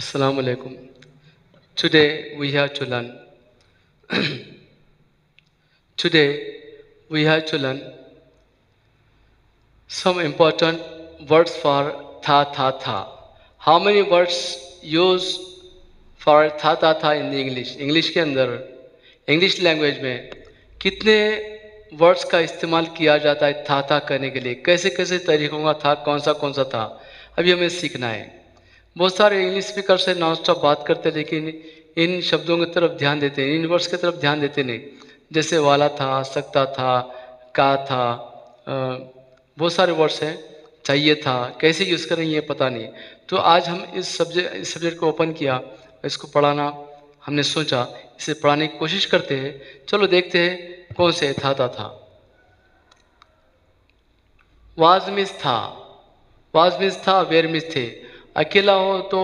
Assalamu alaikum. Today we have to learn. Today we have to learn some important words for tha. How many words use for tha in the English? English के अंदर English language में कितने words का इस्तेमाल किया जाता है था करने के लिए? कैसे कैसे तरीकों का था, कौन सा था, अभी हमें सीखना है। बहुत सारे इंग्लिश स्पीकर से नॉन स्टॉप बात करते, लेकिन इन शब्दों की तरफ ध्यान देते हैं, इन वर्ड्स की तरफ ध्यान देते नहीं। जैसे वाला था, सकता था, का था, बहुत सारे वर्ड्स हैं, चाहिए था, कैसे यूज़ करेंगे ये पता नहीं। तो आज हम इस सब्जेक्ट को ओपन किया, इसको पढ़ाना हमने सोचा, इसे पढ़ाने की कोशिश करते हैं। चलो देखते हैं कौन से था। वाज मिस था, वाज मिस था, वेयर मिस थे। अकेला हो तो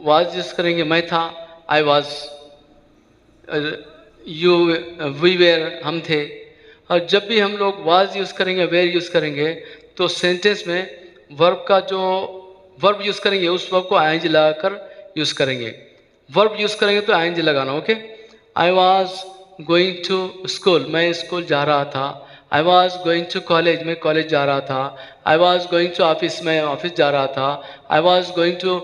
वाज यूज करेंगे, मैं था, I was, you, we were, हम थे। और जब भी हम लोग वाज यूज करेंगे, वेयर यूज करेंगे, तो सेंटेंस में वर्ब का जो वर्ब यूज करेंगे उस वर्ब को आईएनजी लगाकर यूज करेंगे। वर्ब यूज करेंगे तो आईएनजी लगाना। Okay, I was going to school, मैं स्कूल जा रहा था। I was going to college, मैं कॉलेज जा रहा था। I was going to office, मैं ऑफिस जा रहा था। I was going to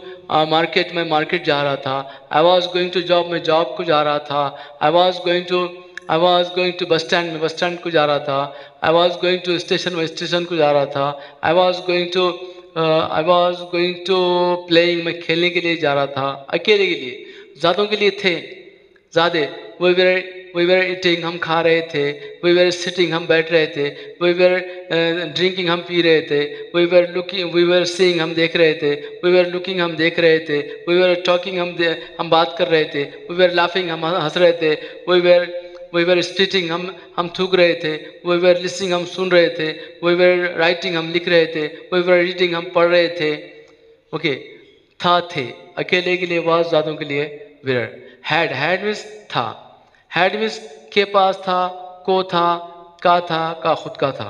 market, मैं मार्केट जा रहा था। I was going to job, मैं जॉब को जा रहा था। I was going to bus stand, मैं बस स्टैंड को जा रहा था। I was going to station, मैं स्टेशन को जा रहा था। I was going to playing, मैं खेलने के लिए जा रहा था। अकेले के लिए, ज़्यादों के लिए थे, ज़्यादा। वी वर ईटिंग, हम खा रहे थे। वी वर सिटिंग, हम बैठ रहे थे। वी वर ड्रिंकिंग, हम पी रहे थे। We were looking, we were seeing, हम देख रहे थे। वी वर लुकिंग, हम देख रहे थे। वी वर टॉकिंग, हम बात कर रहे थे। वी वर लाफिंग, हम हंस रहे थे। वी वर स्पीचिंग, हम थूक रहे थे। वी वर लिसनिंग, हम सुन रहे थे। वी वर राइटिंग, हम लिख रहे थे। वी वर रीडिंग, हम पढ़ रहे थे। ओके, था, थे, अकेले के लिए वाज, ज़्यादों के लिए वेयर। हैड मीन्स था, हैड मीन्स के पास था, को था, का खुद का था।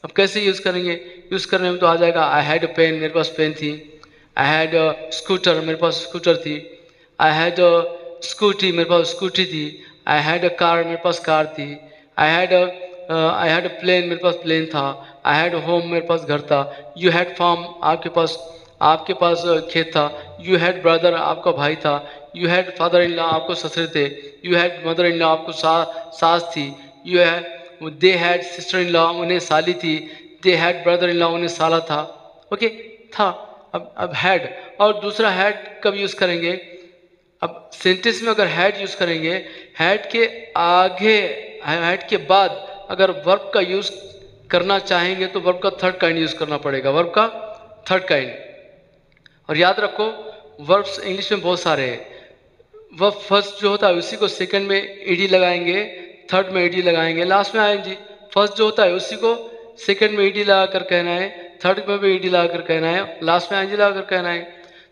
अब कैसे यूज़ करेंगे? यूज़ करने में तो आ जाएगा, आई हैड अ पेन, मेरे पास पेन थी। आई हैड अ स्कूटर, मेरे पास स्कूटर थी। आई हैड अ स्कूटी, मेरे पास स्कूटी थी। आई हैड अ कार, मेरे पास कार थी। आई हैड अ प्लेन, मेरे पास प्लेन था। आई हैड होम, मेरे पास घर था। यू हैड फार्म, आपके पास खेत था। यू हैड ब्रदर, आपका भाई था। You had father in law, आपको ससुर थे। You had mother in law, आपको सास थी। They had sister in law, उन्हें साली थी। They had brother in law, उन्हें साला था। ओके, था। अब हैड, और दूसरा हैड कब यूज़ करेंगे? अब सेंटेंस में अगर हैड यूज़ करेंगे, हैड के आगे, हैड के बाद अगर वर्ब का यूज़ करना चाहेंगे तो वर्ब का थर्ड काइंड यूज़ करना पड़ेगा, वर्ब का थर्ड काइंड। और याद रखो, वर्ब्स इंग्लिश में बहुत सारे हैं। वर्ब फर्स्ट जो होता है उसी को सेकंड में ईडी लगाएंगे, थर्ड में ईडी लगाएंगे, लास्ट में आएंगे। फर्स्ट जो होता है उसी को सेकंड में ईडी लगा कर कहना है, थर्ड में भी ईडी लगा कर कहना है, लास्ट में आईएनजी लगा कर कहना है।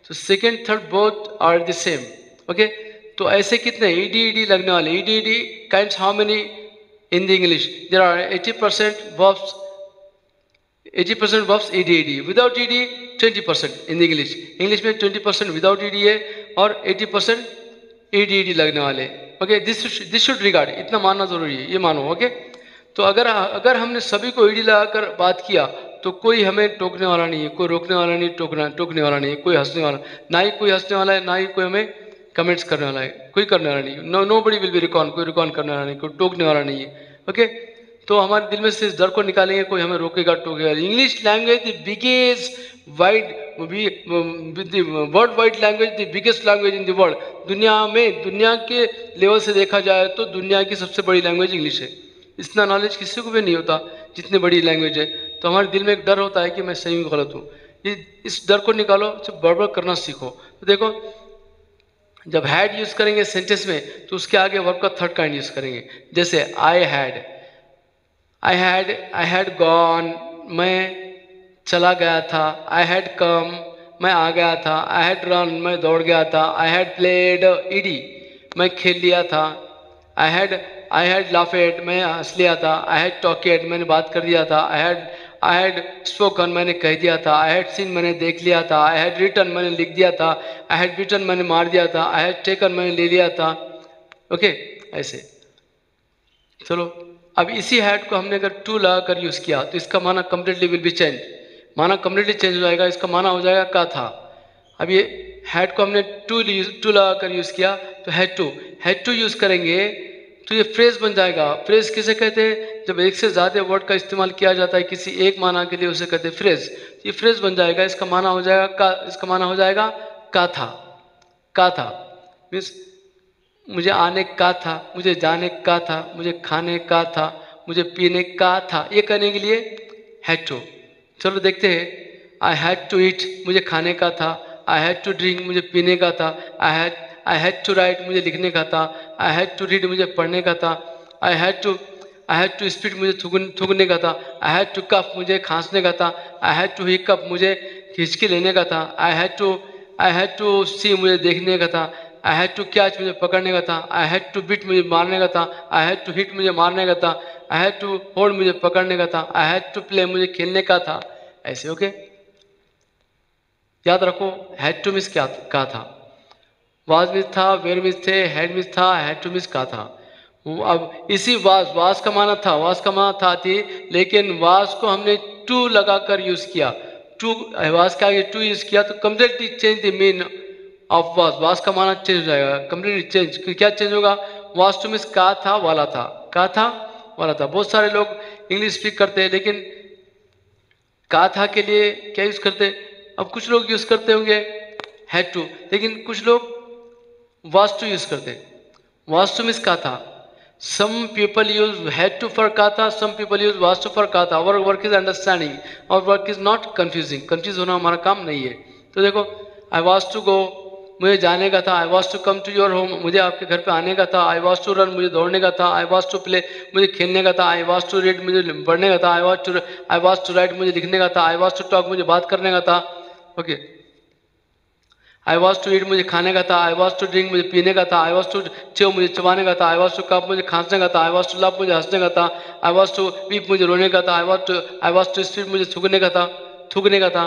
तो second third both are the same. Okay, तो ऐसे कितने ईडी लगने वाले? ED kinds how many in the English? There are 80% verbs, 80% verbs ed, without ed 20% in English. English में 20% विदाउट ed है और 80% ed लगने वाले। ओके, दिस शुड रिगार्ड, इतना मानना जरूरी है, ये मानो। ओके, तो अगर हमने सभी को ed लगाकर बात किया तो कोई हमें टोकने वाला नहीं है, कोई रोकने वाला नहीं, टोकने वाला नहीं है, कोई हंसने वाला, ना ही कोई हंसने वाला है, ना ही कोई हमें कमेंट्स करने वाला है, कोई करने वाला नहीं। नोबडी विल बी रिकॉर्ड, कोई रिकॉर्ड करने वाला नहीं, कोई टोकने वाला नहीं है। ओके, तो हमारे दिल में से इस डर को निकालेंगे, कोई हमें रोकेगा, टोकेगा। English language the biggest world wide language, the biggest language in the world. दुनिया के लेवल से देखा जाए तो दुनिया की सबसे बड़ी लैंग्वेज इंग्लिश है। इतना नॉलेज किसी को भी नहीं होता जितनी बड़ी लैंग्वेज है। तो हमारे दिल में एक डर होता है कि मैं सही में गलत हूँ। इस डर को निकालो, सिर्फ बड़बड़ करना सीखो। तो देखो, जब हैड यूज करेंगे सेंटेंस में तो उसके आगे वर्ब का थर्ड काइंड यूज करेंगे। जैसे आई हैड गॉन, मैं चला गया था। आई हैड कम, मैं आ गया था। आई हैड रन, मैं दौड़ गया था। आई हैड प्लेड ईडी, मैं खेल लिया था। आई हैड लाफेड, मैं हंस लिया था। आई हैड टॉकेड, मैंने बात कर दिया था। आई हैड स्पोकन, मैंने कह दिया था। आई हैड सीन, मैंने देख लिया था। आई हैड रिटन, मैंने लिख दिया था। आई हैड बिटन, मैंने मार दिया था। आई हैड टेकन, मैंने ले लिया था। ओके, ऐसे। चलो, अब इसी हैड को हमने अगर टू लगा कर यूज किया तो इसका माना कंप्लीटली विल बी चेंज, माना कंप्लीटली चेंज हो जाएगा। इसका माना हो जाएगा का था। अब ये हैड को हमने टू लगा कर यूज किया तो हैड टू यूज करेंगे तो ये फ्रेज बन जाएगा। फ्रेज किसे कहते हैं? जब एक से ज्यादा वर्ड का इस्तेमाल किया जाता है किसी एक माना के लिए, उसे कहते हैं फ्रेज। ये फ्रेज बन जाएगा, इसका माना हो जाएगा का, इसका माना हो जाएगा का था। का था मीन्स मुझे आने का था, मुझे जाने का था, मुझे खाने का था, मुझे पीने का था। ये करने के लिए हैड टू। चलो देखते हैं। आई हैड टू ईट, मुझे खाने का था। आई हैड टू ड्रिंक, मुझे पीने का था। आई हैड टू राइट, मुझे लिखने का था। आई हैड टू रीड, मुझे पढ़ने का था। आई हैड टू स्पीक, मुझे थूकने का था। आई हैड टू कफ, मुझे खांसने का था। आई हैड टू हिकअप, मुझे हिचकी लेने का था। आई हैड टू सी, मुझे देखने का था। आई हैड टू कैच, मुझे पकड़ने का था। आई हैड टू बीट, मुझे मारने का था। आई हैड टू हिट, मुझे मारने का था। आई हैड टू होल्ड, मुझे पकड़ने का था। आई हैड टू प्ले, मुझे खेलने का था। ऐसे। ओके, याद रखो हैड टू मिस क्या था। वाज मिस था, वेयर मिस थे, हैड मिस था, हैड टू मिस का था। अब इसी वाज का माना था, वाज का माना था थी, लेकिन वाज को हमने टू लगाकर यूज किया। टू वाज के आगे टू यूज किया तो completely change the mean of was का माना चेंज हो जाएगा, कंप्लीटली चेंज। क्या चेंज होगा? वाज टू मिस का था, वाला था। का था, वाला था। बहुत सारे लोग इंग्लिश स्पीक करते हैं लेकिन का था के लिए क्या यूज करते हैं? अब कुछ लोग यूज करते होंगे हैड टू, लेकिन कुछ लोग वाज टू यूज करते। वाज टू मिस का था। Some people use had to for का था, some people use was to for का था। Our work is understanding, our work is not confusing. Confuse होना हमारा काम नहीं है। तो देखो, आई वाज टू गो, मुझे जाने का था। I was to come to your home, मुझे आपके घर पे आने का था। आई वाज टू रन, मुझे दौड़ने का था। आई वाज टू प्ले, मुझे खेलने का था। आई वाज टू रीड, मुझे पढ़ने का था। आई वाज टू राइट, मुझे लिखने का था। आई वाज टू टॉक, मुझे बात करने का था। Okay, I was to eat, मुझे खाने का था। आई वॉज टू ड्रिंक, मुझे पीने का था। आई वॉज टू च्यू, मुझे चबाने का था। आई वॉज टू कप, मुझे खांसने का था। आई वॉज टू लव, मुझे हंसने का था। आई वॉज टू वीप, मुझे रोने का था। आई वॉज टू स्पीड, मुझे थूकने का था।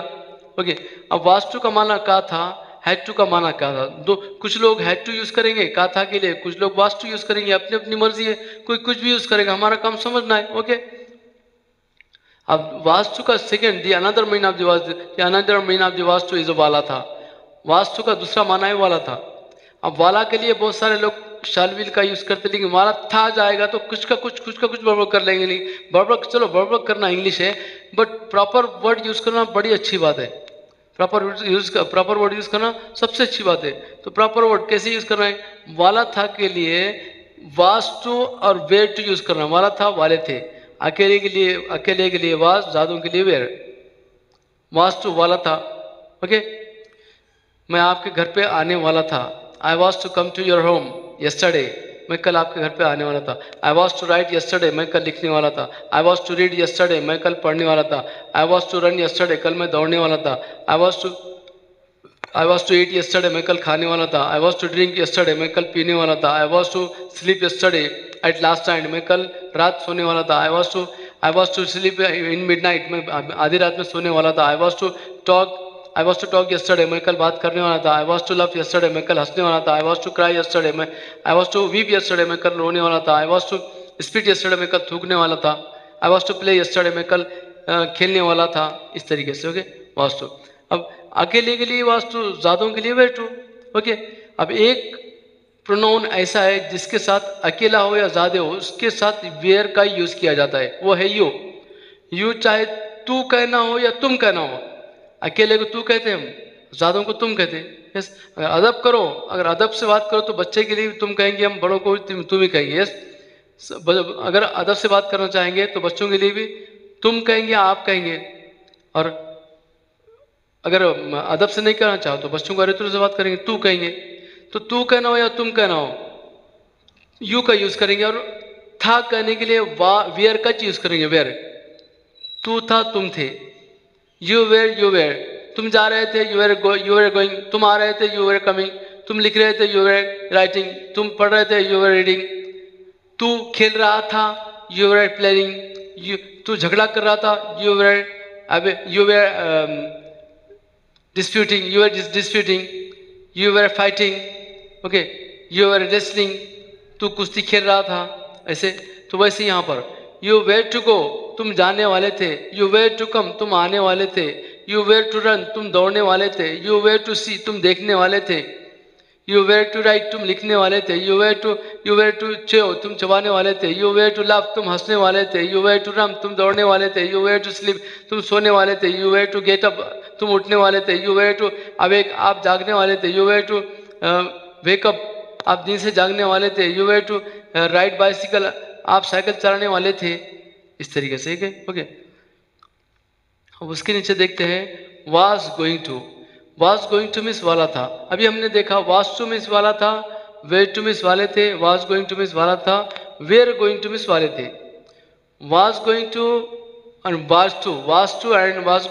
ओके, अब वाज टू का माना का था, हैड टू का माना क्या था। दो कुछ लोग हैड टू यूज करेंगे का था के लिए, कुछ लोग वाज टू यूज करेंगे। अपनी अपनी मर्जी है, कोई कुछ भी यूज करेगा, हमारा काम समझना है। ओके, अब वास्तु का second the another mean of the vastu, another mean of the vastu is वाला था। वास्तु का दूसरा माना है वाला था। अब वाला के लिए बहुत सारे लोग शालविल का यूज करते, लेकिन वाला था जाएगा तो कुछ का कुछ बड़बड़ कर लेंगे। नहीं बड़बड़, चलो बड़बड़ करना इंग्लिश है, बट प्रॉपर वर्ड यूज करना बड़ी अच्छी बात है। प्रॉपर वर्ड यूज करना सबसे अच्छी बात है। तो प्रॉपर वर्ड कैसे यूज करना है? वाला था के लिए वास्तु और वेयर टू यूज करना। वाला था, वाले थे। अकेले के लिए वाज, जादू के लिए वेयर। वास्तु वाला था। ओके, मैं आपके घर पे आने वाला था। I was to come to your home yesterday, मैं कल आपके घर पे आने वाला था। I was to write yesterday, मैं कल लिखने वाला था। I was to read yesterday, मैं कल पढ़ने वाला था। I was to run yesterday, कल मैं दौड़ने वाला था। I was to eat yesterday, मैं कल खाने वाला था। I was to drink yesterday, मैं कल पीने वाला था। I was to sleep yesterday at last night, मैं कल रात सोने वाला था। I was to sleep in midnight, मैं आधी रात में सोने वाला था। I was to talk yesterday, मैं कल बात करने वाला था। I was to love yesterday, मैं कल हंसने वाला था। I was to cry yesterday, I was to weep yesterday, मैं कल रोने वाला था। I was to spit yesterday, मैं कल थूकने वाला था। I was to play yesterday, मैं कल खेलने वाला था। इस तरीके से। ओके, वास्तु। अब अकेले के लिए वास्तु, जादों के लिए वेयर टू। ओके, अब एक प्रोनाउन ऐसा है जिसके साथ अकेला हो या ज्यादा हो, उसके साथ वेयर का यूज किया जाता है, वो है यू। यू चाहे तू कहना हो या तुम कहना हो। अकेले को तू कहते हैं, हम ज्यादों को तुम कहते हैं। यस, अगर अदब करो, अगर अदब से बात करो तो बच्चे के लिए भी तुम कहेंगे, हम बड़ों को तुम ही कहेंगे। यस, अगर अदब से बात करना चाहेंगे तो बच्चों के लिए भी तुम कहेंगे, आप कहेंगे। और अगर अदब से नहीं करना चाहो तो बच्चों को अरित्र से बात करेंगे, तू कहेंगे। तो तू कहना हो या तुम कहना हो, यू का यूज करेंगे। और था कहने के लिए वेयर का यूज करेंगे, वेयर। तू था, तुम थे। यू वेयर, तुम जा रहे थे, यू वेर गोइंग। तुम आ रहे थे, यू वेर कमिंग। तुम लिख रहे थे, यू वेर राइटिंग। तुम पढ़ रहे थे, यू वेर रीडिंग। तू खेल रहा था, यू वेर प्लेइंग। तू झगड़ा कर रहा था, you were disputing, you were fighting, okay, you were wrestling, तू कुश्ती खेल रहा था, ऐसे। तो वैसे यहाँ पर you were to go, तुम जाने वाले थे, you were to come, तुम आने वाले थे, you were to run, तुम दौड़ने वाले थे, you were to see, तुम देखने वाले थे, you were to write, तुम लिखने वाले थे, you were to chew, तुम चबाने वाले थे, you were to laugh, तुम हंसने वाले थे, you were to run, तुम दौड़ने वाले थे, you were to sleep, तुम सोने वाले थे, you were to get up, तुम उठने वाले थे, you were to awake, आप जागने वाले थे, you were to wake up, आप नींद से जागने वाले थे, you were to ride bicycle, आप साइकिल चलाने वाले थे, इस तरीके से। ओके, अब उसके नीचे देखते हैं was going to miss वाला था। अभी हमने देखा was to miss वाला था, were to miss वाले थे, was going to miss वाला था, were going to miss वाले थे। was going to and was to and was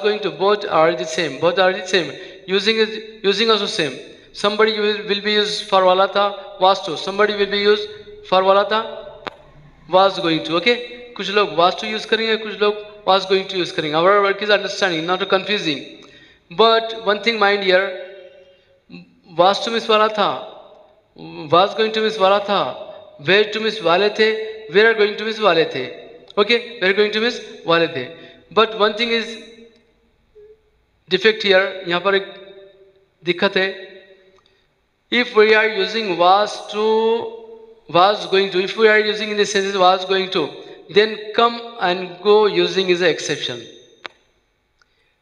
going to both are the same, using also same। somebody will be used for वाला था was to, somebody will be used for वाला था was going to। Okay, कुछ लोग was to use करेंगे, कुछ लोग was going to use करेंगे। our work is understanding, not confusing, but one thing mind here, was to miss वाला था, was going to miss वाला था, were to miss वाले थे, were going to miss वाले थे। Okay, were going to miss वाले थे, but one thing is defect here, यहाँ पर एक दिक्कत है। if we are using was going to, if we are using in the senses was going to, then come and go using is an exception।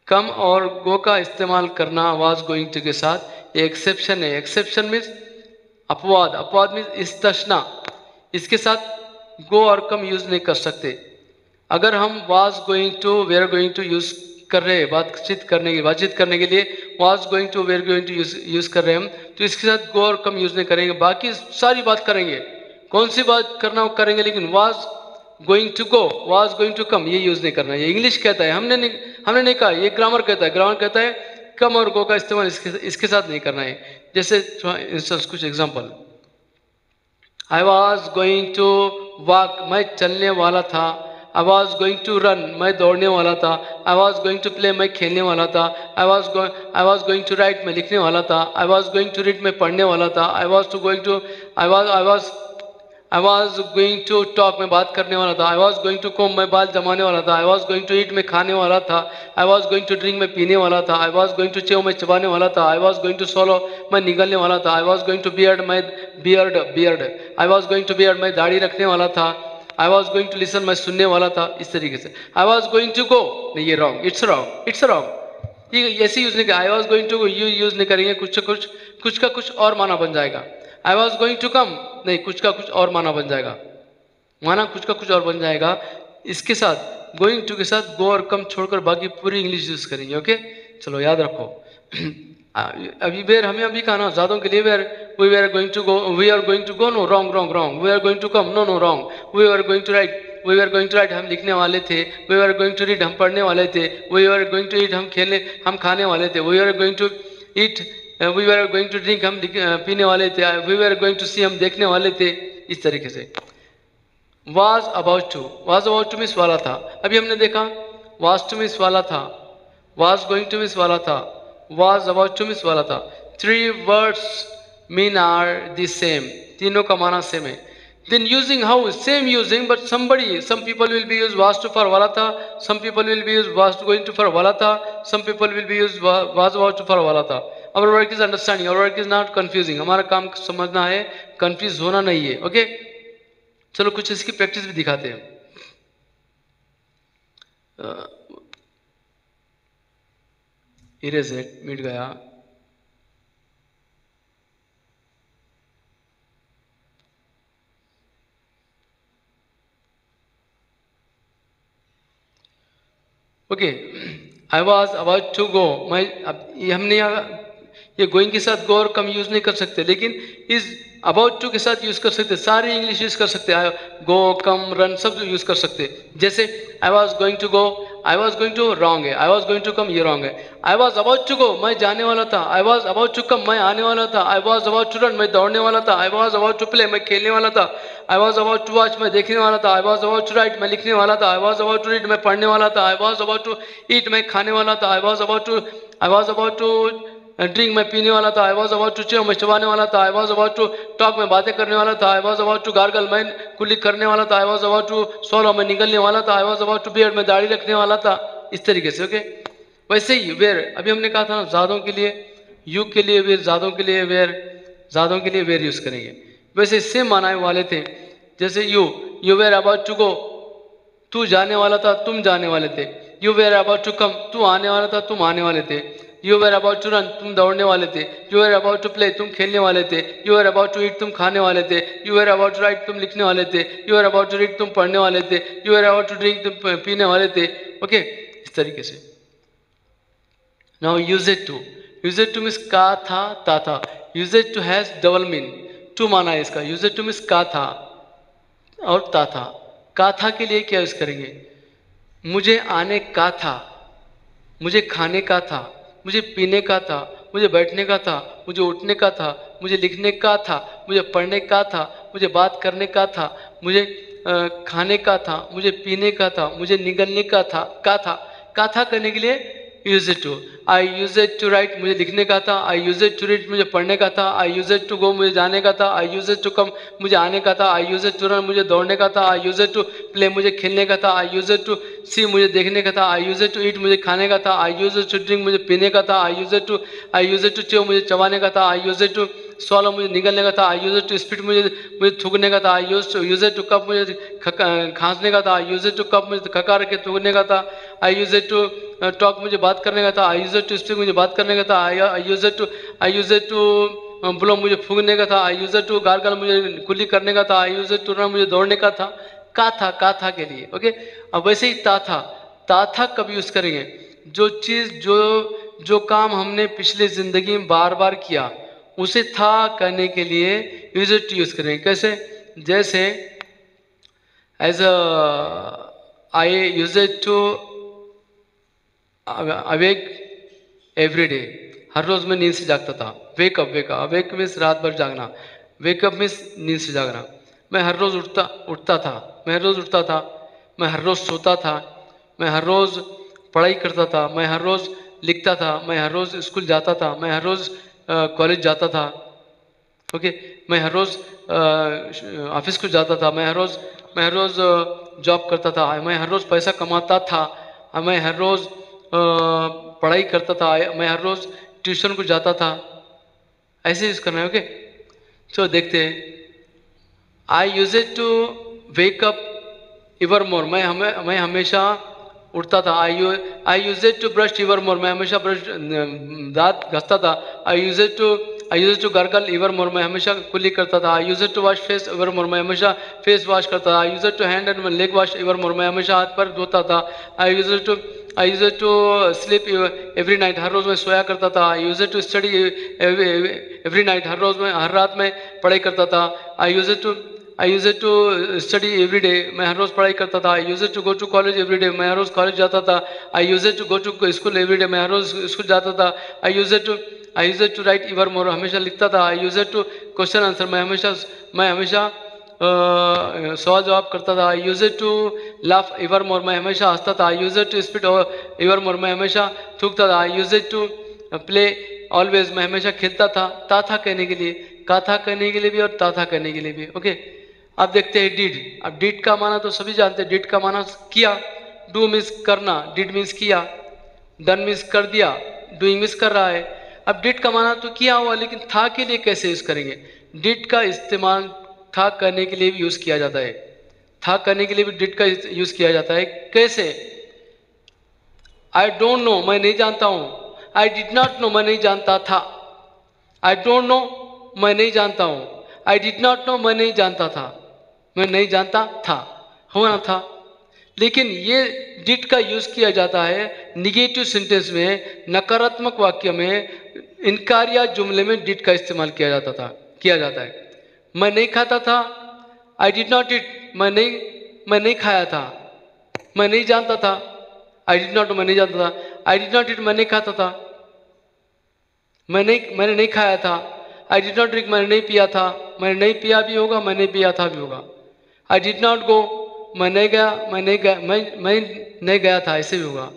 come और go का इस्तेमाल करना was going to के साथ ये एक्सेप्शन है। Exception means अपवाद means इस्तशना, इसके साथ go और come यूज नहीं कर सकते। अगर हम was going to, were going to use कर रहे हैं बातचीत करने के लिए was going to, were going to use कर रहे हैं हम, तो इसके साथ go और come यूज नहीं करेंगे, बाकी सारी बात करेंगे। कौन सी बात करना वो करेंगे, लेकिन was going to go, was going to come ये यूज नहीं करना। ये इंग्लिश कहता है, हमने नहीं कहा, ये ग्रामर कहता है come और go का इस्तेमाल इसके साथ नहीं करना है। जैसे इंस्टेंस कुछ example, I was going to walk, मैं चलने वाला था, I was going to run, मैं दौड़ने वाला था, I was going to play, मैं खेलने वाला था, I was going to write, मैं लिखने वाला था, I was going to read, मैं पढ़ने वाला था, I was going to talk, मैं बात करने वाला था, I was going to comb, मैं बाल जमाने वाला था, I was going to eat, मैं खाने वाला था, I was going to drink, मैं पीने वाला था, I was going to chew, मैं चबाने वाला था, I was going to swallow, मैं निगलने वाला था, I was going to beard, I was going to beard, मैं दाढ़ी रखने वाला था, I was going to listen, मैं सुनने वाला था, इस तरीके से। I was going to go, नहीं ये wrong, it's wrong, ये ऐसे यूज नहीं, I was going to go you use नहीं करेंगे, कुछ का कुछ और माना बन जाएगा। I was going to come, नहीं कुछ का कुछ और माना बन जाएगा, माना कुछ का कुछ और बन जाएगा। इसके साथ going to के साथ go और come छोड़कर बाकी पूरी इंग्लिश यूज करेंगे। ओके, चलो याद रखो। अभी वेर हमें अभी कहा ना, ज़्यादा के लिए where we are going to go, no, wrong, we are going to come, no, wrong, we are going to write, हम लिखने वाले थे, we are going to read, हम पढ़ने वाले थे, we are going to eat, हम खाने वाले थे, we are going to eat, we were going to drink, हम पीने वाले थे, we were going to see, हम देखने वाले थे, इस तरीके से। was about to miss वाला था, अभी हमने देखा was to miss वाला था, was going to miss वाला था, was about to miss वाला था। 3 words mean are the same, तीनों का माना सेम है। then using how, same using, but some people will be used was to for वाला था, some people will be used was going to for वाला था, some people will be used was about to for वाला था। our work is understanding, our work is not confusing, हमारा काम समझना है, कंफ्यूज होना नहीं है। ओके, चलो कुछ इसकी प्रैक्टिस भी दिखाते हैं। इरेज मिट गया। Okay, I was about to go, मैं अब हमने यहाँ ये गोइंग के साथ गो और कम यूज नहीं कर सकते, लेकिन इस अबाउट टू के साथ यूज कर सकते, सारी इंग्लिश यूज कर सकते, गो, कम, रन सब यूज कर सकते। जैसे I was going to go, I was going to wrong है, I was going to come ये रॉन्ग है, I was about to go मैं जाने वाला था, I was about to come मैं आने वाला था, I was about to run मैं दौड़ने वाला था, I was about to play मैं खेलने वाला था, I was about to watch मैं देखने वाला था, I was about to write मैं लिखने वाला था, I was about to read मैं पढ़ने वाला था, I was about to eat मैं खाने वाला था, I was about to drink मैं पीने वाला था, I was about to chew मैं चबाने वाला था, I was about to talk मैं बातें करने वाला था, I was about to gargle मैं कुल्ली करने वाला था, I was about to solo मैं निकलने वाला था, I was about to beard मैं दाढ़ी रखने वाला था। इस तरीके से ओके। वैसे ही वेयर, अभी हमने कहा था ना ज़ादों के लिए यू के लिए वेयर, ज़ादों के लिए वेयर, ज़ादों के लिए वेयर यूज़ करेंगे। वैसे सेम मानाए वाले थे, जैसे you were about to go तू जाने वाला था तुम जाने वाले थे, you were about to come तू आने वाला था तुम आने वाले थे, you were about to run तुम दौड़ने वाले थे, you were about to play तुम खेलने वाले थे, you were about to eat तुम खाने वाले थे, you were about to write तुम लिखने वाले थे, you were about to read तुम पढ़ने वाले थे, you were about to drink तुम पीने वाले थे। ओके, इस तरीके से। नाउ यूजेड टू मीन्स का था, used to has double mean, to माना है इसका, यूजेड टू मीन्स का था और था। का था के लिए क्या यूज करेंगे, मुझे आने का था, मुझे खाने का था, मुझे पीने का था, मुझे बैठने का था, मुझे उठने का था, मुझे लिखने का था, मुझे पढ़ने का था, मुझे बात करने का था, मुझे खाने का था, मुझे पीने का था, मुझे निगलने का था करने के लिए use it to. I use it to write मुझे लिखने का था, I use it to read मुझे पढ़ने का था, I use it to go मुझे जाने का था, I use it to come मुझे आने का था, I use it to run मुझे दौड़ने का था, I use it to play मुझे खेलने का था, I use it to see मुझे देखने का था, I use it to eat मुझे खाने का था, I use it to drink मुझे पीने का था, I use it to chew मुझे चबाने का था, I use it to swallow मुझे निगलने का था, I use it to spit मुझे थूकने का था, I use it to cough मुझे खांसने का था, I use it to cough मुझे खकार के थूकने का था, I use it to talk मुझे बात करने का था, I use it to speak मुझे बात करने का था, I use it to blow मुझे फूकने का था, I use it to gargle मुझे कुल्ली करने का था, I use it to run मुझे दौड़ने का था। का था के लिए ओके। अब वैसे ही ता था कब यूज करेंगे, जो चीज़ जो काम हमने पिछले जिंदगी में बार बार किया उसे था करने के लिए यूज इट यूज करेंगे। कैसे, जैसे as I use it to awake every day, हर रोज मैं नींद से जागता था। वेकअप अवेक मीन्स रात भर जागना, वेकअप मीन्स नींद से जागना। मैं हर रोज उठता था, मैं हर रोज उठता था, मैं हर रोज सोता था, मैं हर रोज पढ़ाई करता था, मैं हर रोज लिखता था, मैं हर रोज स्कूल जाता था, मैं हर रोज कॉलेज जाता था। ओके, मैं हर रोज ऑफिस को जाता था, मैं हर रोज जॉब करता था, मैं हर रोज पैसा कमाता था, मैं हर रोज पढ़ाई करता था, मैं हर रोज ट्यूशन को जाता था। ऐसे यूज करना है। ओके, तो देखते हैं। I use it to wake up evermore, मैं हमेशा उठता था। I use it to brush evermore, मैं हमेशा दांत घसता था। I use it to gargle evermore, मैं हमेशा कुल्ली करता था। I use it to wash face evermore, मैं हमेशा फेस वॉश करता था। I use it to hand and leg wash evermore, मैं हमेशा हाथ पर धोता था। I use it to sleep every night, हर रोज मैं सोया करता था। I use it to study every night, हर रात में पढ़ाई करता था। I use it to study every day, मैं हर रोज पढ़ाई करता था। I use it to go to college every day, मैं हर रोज कॉलेज जाता था। I use it to go to school every day, मैं हर रोज स्कूल जाता था। I use it to write evermore, हमेशा लिखता था। I use it to question answer, मैं हमेशा सवाल जवाब करता था। I use it to laugh evermore, मैं हमेशा हंसता था। I use it to spit evermore, मैं हमेशा थूकता था। I use it to play always, मैं हमेशा खेलता था। था कहने के लिए, का था कहने के लिए भी और था कहने के लिए भी। ओके, अब देखते हैं डिड। अब डिड का माना तो सभी जानते हैं, डिड का माना किया। डू मीन्स करना, डिड मीन्स किया। डन मीन्स कर दिया, डूइंग मीन्स कर रहा है। अब डिड का माना तो किया हुआ, लेकिन था के लिए कैसे यूज करेंगे। डिड का इस्तेमाल था करने के लिए भी यूज किया जाता है। था करने के लिए भी डिड का यूज किया जाता है। कैसे, आई डोंट नो, मैं नहीं जानता हूं। आई डिड नॉट नो, मैं नहीं जानता था। आई डोंट नो, मैं नहीं जानता हूं। आई डिड नॉट नो, मैं नहीं जानता था, मैं नहीं जानता था, होना था। लेकिन ये डिड का यूज किया जाता है निगेटिव सेंटेंस में, नकारात्मक वाक्य में, इनकारिया जुमले में डिड का इस्तेमाल किया जाता है। मैं नहीं खाता था, आई डिड नॉट ईट, मैं नहीं खाया था। मैं नहीं जानता था, आई डिड नॉट मैं नहीं जानता था। आई डिड नॉट ईट मैं नहीं खाता था, मैंने नहीं खाया था। आई डिड नॉट ड्रिंक मैंने नहीं पिया था, मैंने नहीं पिया भी होगा, मैंने पिया था भी होगा। आई डिड नॉट गो मैं नहीं गया, मैं नहीं गया था, ऐसे भी होगा।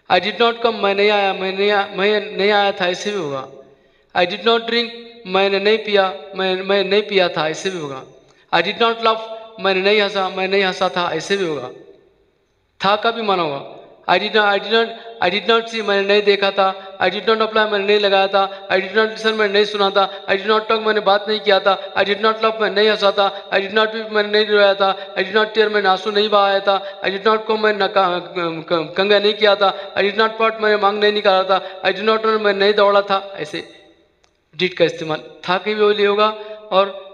आई डिड नॉट कम मैं नहीं आया, मैं नहीं आया था, ऐसे भी होगा। आई डिड नॉट ड्रिंक मैंने नहीं पिया, मैं नहीं पिया था, ऐसे भी होगा। आई डिड नॉट लव मैंने नहीं हंसा, मैं नहीं हंसा था, ऐसे भी होगा। था का भी माना होगा। आई डिड नॉट सी मैंने नहीं देखा था। आई डिड नॉट अप्लाई मैंने नहीं लगाया था। आई डिड नॉट लिसन मैंने नहीं सुना था। आई डिड नॉट टॉक मैंने बात नहीं किया था। आई डिड नॉट लव मैं नहीं हंसा था। आई डिड नॉट वीप मैंने नहीं रोया था। आई डिड नॉट टीयर मैंने आंसू नहीं बहाया था। आई डिड नॉट कम मैंने कंगा नहीं किया था। आई डिड नॉट पॉट मैंने मांग नहीं निकाला था। आई डिड नॉट रन मैं नहीं दौड़ा था। ऐसे डिड का इस्तेमाल था के भी बोली होगा, और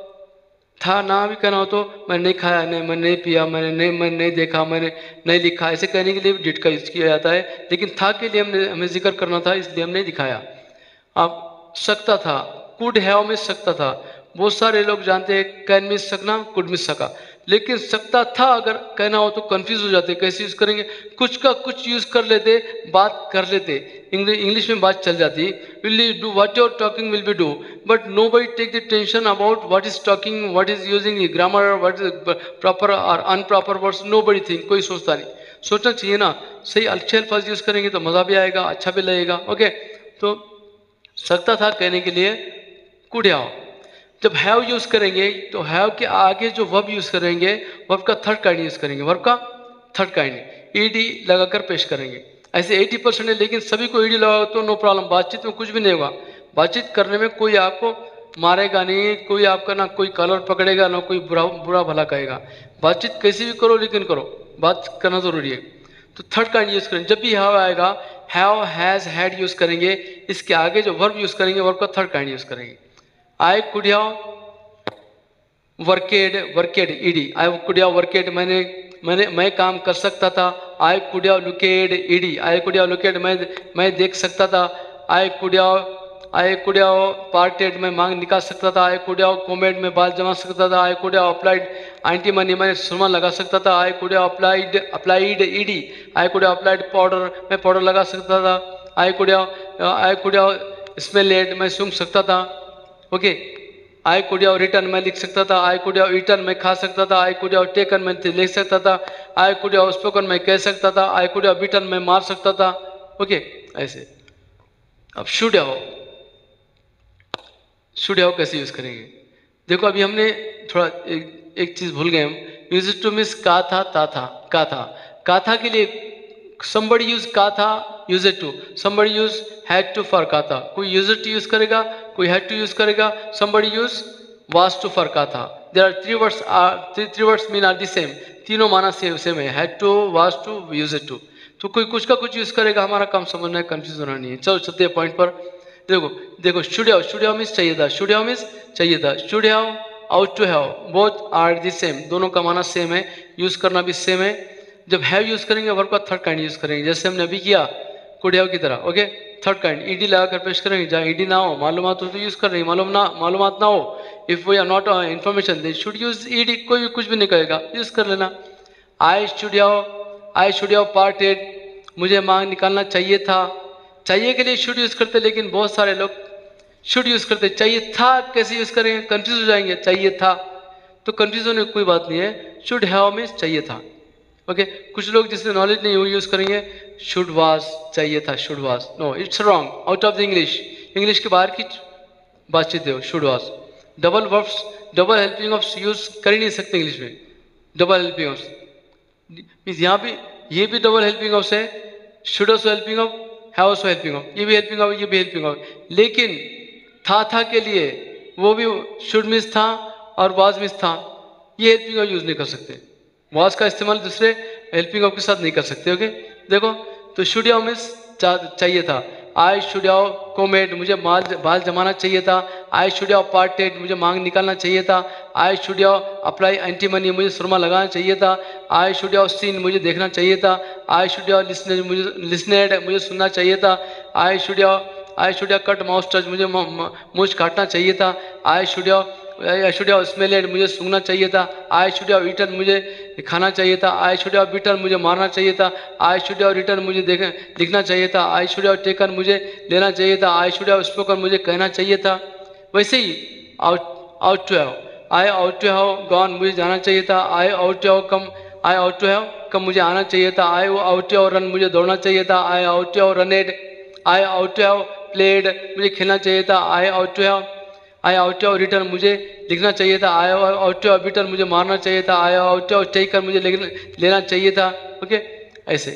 था ना भी कहना हो तो मैंने नहीं खाया, नहीं मैंने नहीं पिया, मैंने नहीं देखा, मैंने नहीं लिखा, ऐसे कहने के लिए डिड का यूज किया जाता है। लेकिन था के लिए हमें जिक्र करना था, इसलिए हमने दिखाया। अब सकता था, कुड हैव में सकता था। बहुत सारे लोग जानते हैं कैन मिस सकना, कुड मिस सका, लेकिन सकता था अगर कहना हो तो कंफ्यूज हो जाते, कैसे यूज करेंगे, कुछ का कुछ यूज कर लेते, बात कर लेते, इंग्लिश में बात चल जाती। Will do what your talking will be do, but nobody take the tension about what is talking, what is using grammar, what is proper और unproper words, nobody think, कोई सोचता नहीं। सोचना चाहिए ना, सही अच्छे अल्फाज यूज करेंगे तो मजा भी आएगा, अच्छा भी लगेगा। ओके, तो सकता था कहने के लिए कुड हैव। जब हैव यूज करेंगे तो हैव के आगे जो वर्ब यूज करेंगे, वर्ब का थर्ड काइंड यूज करेंगे, वर्ब का थर्ड काइंड ईडी लगाकर पेश करेंगे। ऐसे 80% है, लेकिन सभी को ईडी लगाओ तो नो प्रॉब्लम, बातचीत में कुछ भी नहीं होगा। बातचीत करने में कोई आपको मारेगा नहीं, कोई आपका ना कोई कलर पकड़ेगा, ना कोई बुरा भला कहेगा। बातचीत कैसी भी करो, लेकिन करो, बात करना जरूरी है। तो थर्ड काइंड यूज करेंगे। जब भी हैव आएगा, हैव, हैज, हैड यूज करेंगे, इसके आगे जो वर्ब यूज करेंगे, वर्ब का थर्ड काइंड यूज करेंगे। I could have worked E D, I could have worked, मैं काम कर सकता था। I could have looked E D, I could have looked, मैं देख सकता था। आई कुड हैव पार्टेड, मैं मांग निकाल सकता था। आई कुड हैव कोमेड, मैं बाल जमा सकता था। I could have applied anti money, मैं सुरमा लगा सकता था। I could have applied ED, I could have applied powder, मैं पाउडर लगा सकता था। आई कुड हैव स्मेल, मैं सूंघ सकता था। Okay, I could have return, मैं लिख सकता था। आई कुड हैव ईटन, मैं खा सकता था। आई कुड हैव टेकन, मैं लिख सकता था। आई कुड हैव स्पोकन, मैं कह सकता था। आई कुड हैव बीटन, मैं मार सकता था। ओके, ऐसे। अब शुड हैव कैसे यूज करेंगे, देखो अभी हमने थोड़ा एक चीज भूल गए हम। यूज टू मीन्स का था के लिए somebody use का था, use it to, somebody use had to for का था, कोई use it to यूज करेगा, कोई had to यूज करेगा, somebody use was to for का था। there are three words mean are the same, तीनों माना सेम है, had to, was to, use it to। तो कोई कुछ का कुछ यूज करेगा, हमारा काम समझना है, कंफ्यूज होना नहीं है। चलो चलते हैं पॉइंट पर। देखो शुड हैव मीन्स चाहिए था, शुड हैव मीन्स चाहिए था, should have, ought to have, both are the same, दोनों का माना सेम है, यूज करना भी सेम है। जब हैव यूज करेंगे वर्ब का थर्ड काइंड यूज करेंगे, जैसे हमने अभी किया कुड हैव की तरह। ओके, थर्ड काइंड ईडी लगाकर पेश करेंगे। जहाँ ईडी ना हो, मालूमात हो तो यूज कर रहे हैं, मालूमात ना हो, if we are not information they should use ed, कोई भी कुछ भी नहीं कहेगा, यूज कर लेना। आई शुड हैव पार्टेड, मुझे मांग निकालना चाहिए था। चाहिए के लिए शुड यूज करते, लेकिन बहुत सारे लोग शुड यूज करते, चाहिए था कैसे यूज करेंगे, कंफ्यूज हो जाएंगे। चाहिए था तो कंफ्यूज होने की कोई बात नहीं है, शुड हैव मीन्स चाहिए था। ओके, कुछ लोग जिससे नॉलेज नहीं, वो यूज करेंगे शुड वाज, चाहिए था should was, no it's wrong, out of the English के बाहर की बातचीत है should was. Double verbs, double helping ऑफ्स यूज कर ही नहीं सकते इंग्लिश में। डबल हेल्पिंग ऑफ्स मीन्स यहाँ भी, ये भी डबल हेल्पिंग ऑफ्स है, should also helping of, have also helping of, ये भी हेल्पिंग ऑफ, ये भी हेल्पिंग ऑफ। लेकिन था के लिए वो भी शुड मीन्स था और वाज मीन्स था, ये हेल्पिंग ऑफ यूज नहीं कर सकते। वाज का इस्तेमाल दूसरे हेल्पिंग ऑफ के साथ नहीं कर सकते। ओके, देखो तो शुड हैव मीन्स चाहिए था। आई शुड हैव कोमेड, मुझे बाल जमाना चाहिए था। आई शुड हैव पार्टेड, मुझे मांग निकालना चाहिए था। I should have apply anti money, मुझे सुरमा लगाना चाहिए था। आई शुड हैव सीन, मुझे देखना चाहिए था। आई शुड हैव लिसनेड, मुझे सुनना चाहिए था। I should have cut mouse touch, मुझे मूछ काटना चाहिए था। I should have I should have smelled, मुझे सूंघना चाहिए था। आई शुड हैव ईटन, मुझे खाना चाहिए था। आई शुड हैव बीटन, मुझे मारना चाहिए था। आई शुड हैव रिटन, मुझे लिखना चाहिए था। आई शुड हैव टेकन, मुझे लेना चाहिए था। आई शुड हैव स्पोकन, मुझे कहना चाहिए था। वैसे ही ought to have, I ought to have gone, मुझे जाना चाहिए था। I ought to have come, I ought to have come, मुझे आना चाहिए था। I ought to have run, मुझे दौड़ना चाहिए था। I ought to have runned, I ought to have played, मुझे खेलना चाहिए था। I ought to have written, मुझे लिखना चाहिए था। I ought to have beaten, मुझे मारना चाहिए था। I ought to have taken, मुझे लेना चाहिए था। ओके, ऐसे।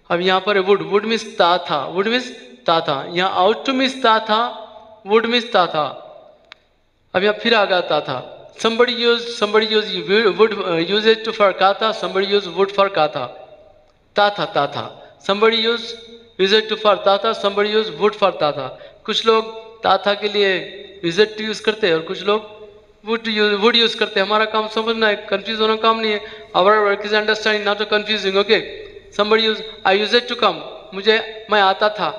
अब यहाँ पर वुड मिस ता था, वुड मिस ता था। यहाँ आउट टू मिस ता था, वुड मिस ता था। अब यहाँ फिर आ गया ता था। somebody use would use it to for का था, somebody use would for का था। ता था। somebody use it to for ता था, somebody use would for ता था। कुछ लोग ता था के लिए visit to यूज करते हैं और कुछ लोग would यूज करते हैं। हमारा काम समझना है, कंफ्यूज होना काम नहीं है। our work is understanding, not confusing। okay, somebody use I use it to come, मैं आता था।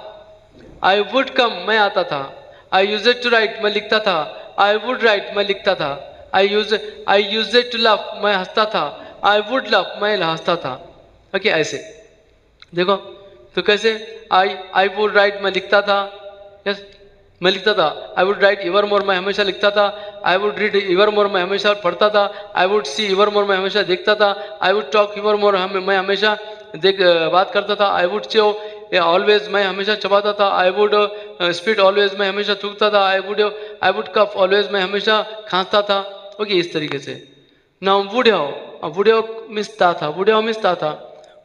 I would come, मैं आता था। I use it to write, मैं लिखता था। I would write, मैं लिखता था। I use it to laugh, मैं हंसता था। I would laugh, मैं हंसता था। ओके, ऐसे देखो तो कैसे I would write, मैं लिखता था। यस, मैं लिखता था। I would write evermore, मैं हमेशा लिखता था। I would read evermore, मैं हमेशा पढ़ता था। I would see evermore, मैं हमेशा देखता था। I would talk evermore, मैं हमेशा बात करता था। I would chew ऑलवेज, मैं हमेशा चबाता था। आई वुड स्पीट ऑलवेज, मैं हमेशा थूकता था। आई वुड कफ ऑलवेज, मैं हमेशा खांसता था। ओके, इस तरीके से। नाउ वुड हैव मिसता था, वुड हैव मिसता था,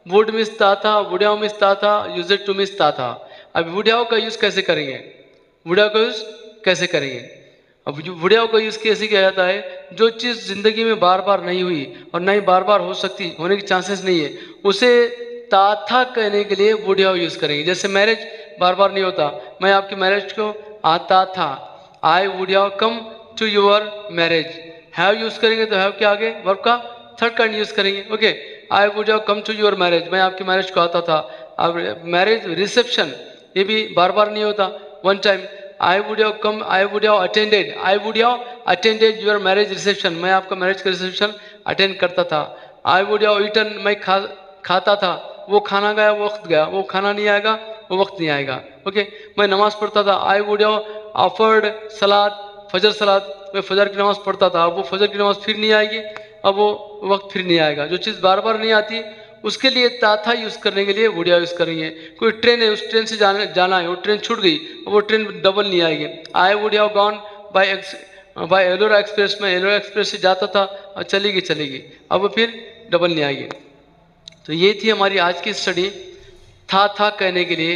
वुड मिसता था, वुड हैव मिसता था, यूज इट टू मिसता था। अब वुड हैव का यूज कैसे करेंगे? वुड हैव का यूज कैसे करेंगे? अब वुड हैव का यूज कैसे किया जाता है? जो चीज़ जिंदगी में बार बार नहीं हुई और नहीं बार बार हो सकती, होने की चांसेस नहीं है, उसे था कहने के लिए वुड हैव यूज करेंगे। जैसे मैरिज बार बार नहीं होता, मैं आपकी मैरिज को आता था। I would have come to your marriage. Have use करेंगे तो हैव के आगे वर्ब का थर्ड काइंड यूज करेंगे। Okay, I would have come to your marriage, मैं आपकी मैरिज को आता था। अब मैरिज रिसेप्शन, ये भी बार बार नहीं होता, one time. I would have come, I would have attended your marriage reception, मैं आपका मैरिज का रिसेप्शन अटेंड करता था। आई वुड हैव ईटन, मैं खाता था। वो खाना गया, वो वक्त गया, वो खाना नहीं आएगा, वो वक्त नहीं आएगा। ओके, मैं नमाज पढ़ता था। आई वुड हैव ऑफर्ड सलाद, फजर सलाद, मैं फजर की नमाज पढ़ता था। अब वो फजर की नमाज फिर नहीं आएगी, अब वो वक्त फिर नहीं आएगा। जो चीज़ बार बार नहीं आती उसके लिए था यूज करने के लिए वुड हैव यूज करेंगे। कोई ट्रेन है, उस ट्रेन से जाना है, वो ट्रेन छूट गई, वो ट्रेन डबल नहीं आएगी। आई would have gone by Ellora express, में एलोरा एक्सप्रेस से जाता था और चलेगी, अब वो फिर डबल नहीं आएगी। तो ये थी हमारी आज की स्टडी था कहने के लिए।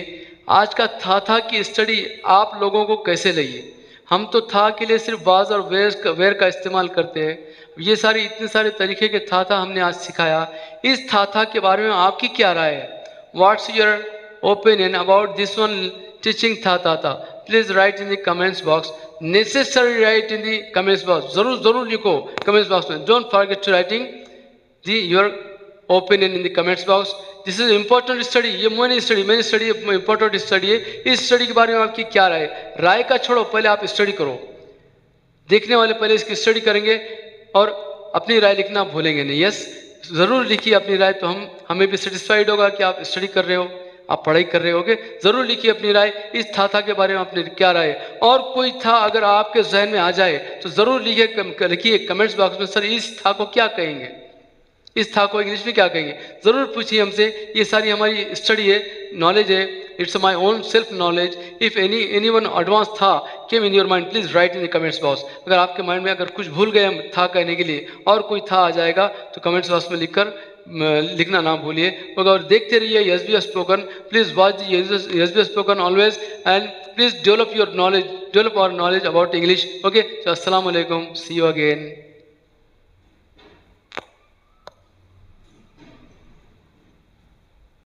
आज का था की स्टडी आप लोगों को कैसे लगी? हम तो था के लिए सिर्फ वाज और वेयर का इस्तेमाल करते हैं। ये इतने सारे तरीके के था हमने आज सिखाया। इस था के बारे में आपकी क्या राय है? What's your opinion about this one teaching था? Please write in the comments box. Necessary write in the comments box, जरूर लिखो कमेंट्स बॉक्स में। Don't forget to writing your opinion in the comments box. This is important study, ये मैंने study important study है। इस study के बारे में आपकी क्या राय? राय का छोड़ो, पहले आप स्टडी करो। देखने वाले पहले इसकी स्टडी करेंगे और अपनी राय लिखना भूलेंगे नहीं। यस, जरूर लिखिए अपनी राय, तो हमें भी सेटिस्फाइड होगा कि आप स्टडी कर रहे हो, आप पढ़ाई कर रहे होगे। जरूर लिखिए अपनी राय, इस था के बारे में अपनी क्या राय है। और कोई था अगर आपके जहन में आ जाए तो जरूर लिखिए कमेंट्स बॉक्स में, सर इस था को क्या कहेंगे, इस था को इंग्लिश में क्या कहेंगे, जरूर पूछिए हमसे। ये सारी हमारी स्टडी है, नॉलेज है, it's my own self knowledge. If anyone advance that came in your mind, please write in the comments box. अगर आपके माइंड में अगर कुछ भूल गए हम था कहने के लिए और कोई था आ जाएगा तो कमेंट्स बॉक्स में लिखना ना भूलिए। अगर देखते रहिए SBS spoken, please watch SBS spoken always and please develop our knowledge about English. Okay, अस्सलाम वालेकुम, सी यू अगेन।